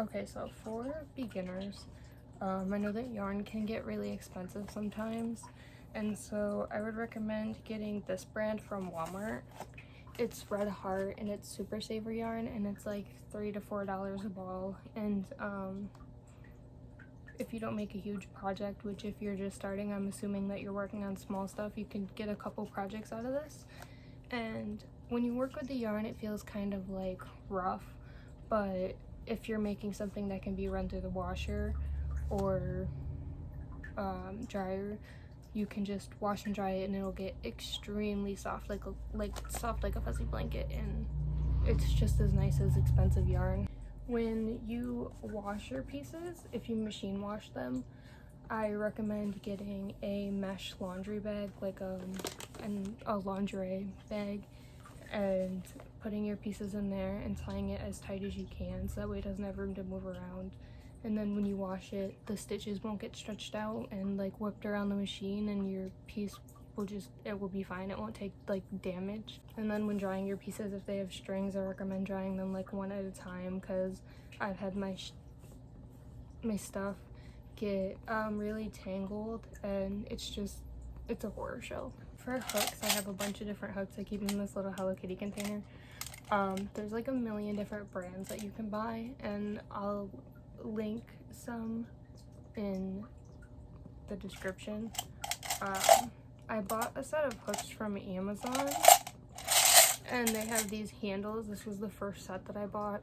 Okay, so for beginners, I know that yarn can get really expensive sometimes, and so I would recommend getting this brand from Walmart. It's Red Heart and it's super saver yarn, and it's like $3 to $4 a ball. And if you don't make a huge project, which if you're just starting, I'm assuming that you're working on small stuff, you can get a couple projects out of this. And when you work with the yarn, it feels kind of like rough, but if you're making something that can be run through the washer or dryer, you can just wash and dry it and it'll get extremely soft, like soft like a fuzzy blanket, and it's just as nice as expensive yarn. When you wash your pieces, if you machine wash them, I recommend getting a mesh laundry bag, like a lingerie bag, and putting your pieces in there and tying it as tight as you can so that way it doesn't have room to move around. And then when you wash it, the stitches won't get stretched out and like whipped around the machine, and your piece will it will be fine. It won't take like damage. And then when drying your pieces, if they have strings, I recommend drying them like one at a time, because I've had my stuff get really tangled, and it's a horror show. For hooks, I have a bunch of different hooks I keep in this little Hello Kitty container. There's like a million different brands that you can buy, and I'll link some in the description. I bought a set of hooks from Amazon, and they have these handles. This was the first set that I bought,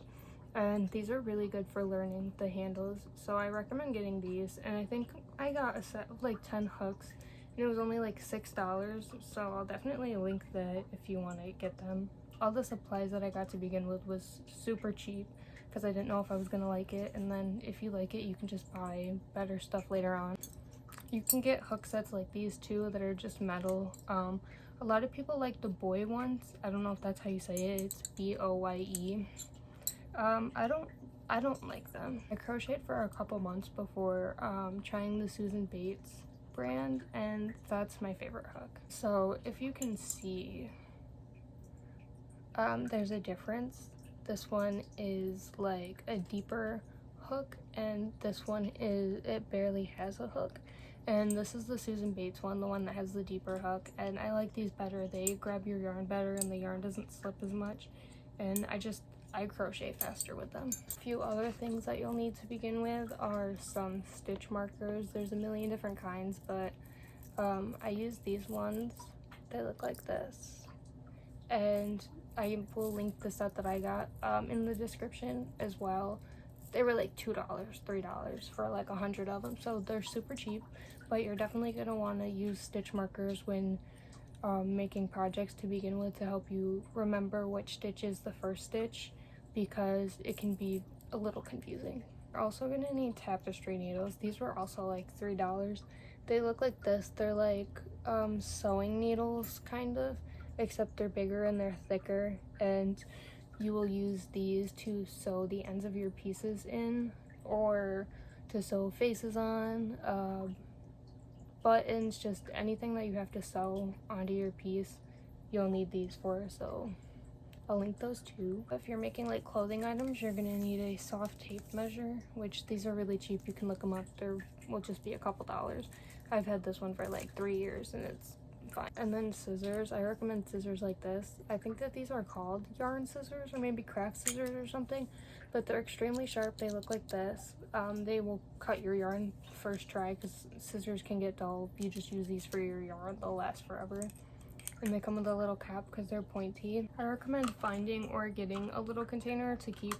and these are really good for learning the handles, so I recommend getting these. And I think I got a set of like 10 hooks, and it was only like $6, so I'll definitely link that if you want to get them. All the supplies that I got to begin with was super cheap, because I didn't know if I was gonna like it, and then if you like it, you can just buy better stuff later on. You can get hook sets like these too that are just metal. A lot of people like the boy ones. I don't know if that's how you say it. It's B-O-Y-E. I don't like them. I crocheted for a couple months before trying the Susan Bates brand, and that's my favorite hook. So if you can see, there's a difference. This one is like a deeper hook, and this one it barely has a hook. And this is the Susan Bates one, the one that has the deeper hook, and I like these better. They grab your yarn better and the yarn doesn't slip as much, and I crochet faster with them. A few other things that you'll need to begin with are some stitch markers. There's a million different kinds, but I use these ones. They look like this, and I will link the set that I got in the description as well. They were like $2, $3 for like 100 of them, so they're super cheap. But you're definitely going to want to use stitch markers when making projects to begin with, to help you remember which stitch is the first stitch, because it can be a little confusing. You're also going to need tapestry needles. These were also like $3. They look like this. They're like sewing needles kind of, except they're bigger and they're thicker, and you will use these to sew the ends of your pieces in, or to sew faces on, buttons, just anything that you have to sew onto your piece, you'll need these for. So I'll link those too. If you're making like clothing items, you're gonna need a soft tape measure, which these are really cheap. You can look them up. There will just be a couple dollars. I've had this one for like 3 years and it's fine. And then scissors. I recommend scissors like this. I think that these are called yarn scissors or maybe craft scissors or something, but they're extremely sharp. They look like this. They will cut your yarn first try, because scissors can get dull. If you just use these for your yarn, they'll last forever. And they come with a little cap because they're pointy. I recommend finding or getting a little container to keep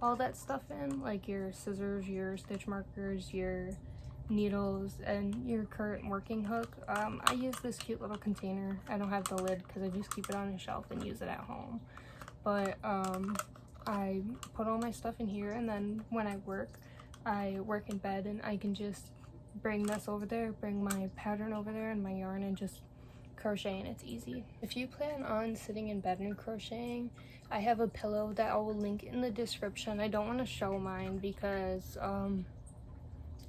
all that stuff in, like your scissors, your stitch markers, your needles, and your current working hook. I use this cute little container. I don't have the lid because I just keep it on a shelf and use it at home. But I put all my stuff in here, and then when I work in bed, and I can just bring this over there, bring my pattern over there and my yarn, and just crochet, and it's easy. If you plan on sitting in bed and crocheting, I have a pillow that I will link in the description. I don't want to show mine because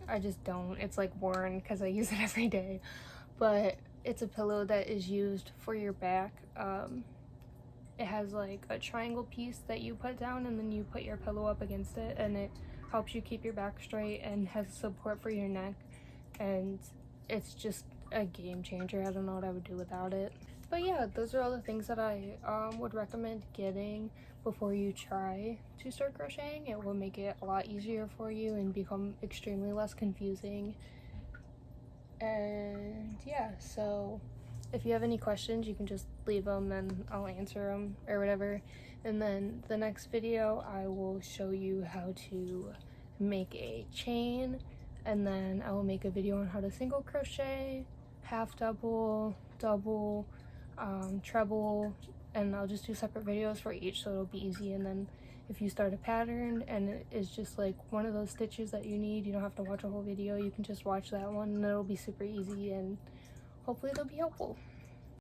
I just don't. It's like worn because I use it every day. But it's a pillow that is used for your back. It has like a triangle piece that you put down, and then you put your pillow up against it, and it helps you keep your back straight and has support for your neck, and it's just a game changer. I don't know what I would do without it. But yeah, those are all the things that I would recommend getting before you try to start crocheting. It will make it a lot easier for you and become extremely less confusing. And yeah, so if you have any questions, you can just leave them and I'll answer them or whatever. And then the next video, I will show you how to make a chain, and then I will make a video on how to single crochet, half double, double, treble, and I'll just do separate videos for each so it'll be easy. And then if you start a pattern and it is just like one of those stitches that you need, you don't have to watch a whole video, you can just watch that one and it'll be super easy and hopefully it'll be helpful.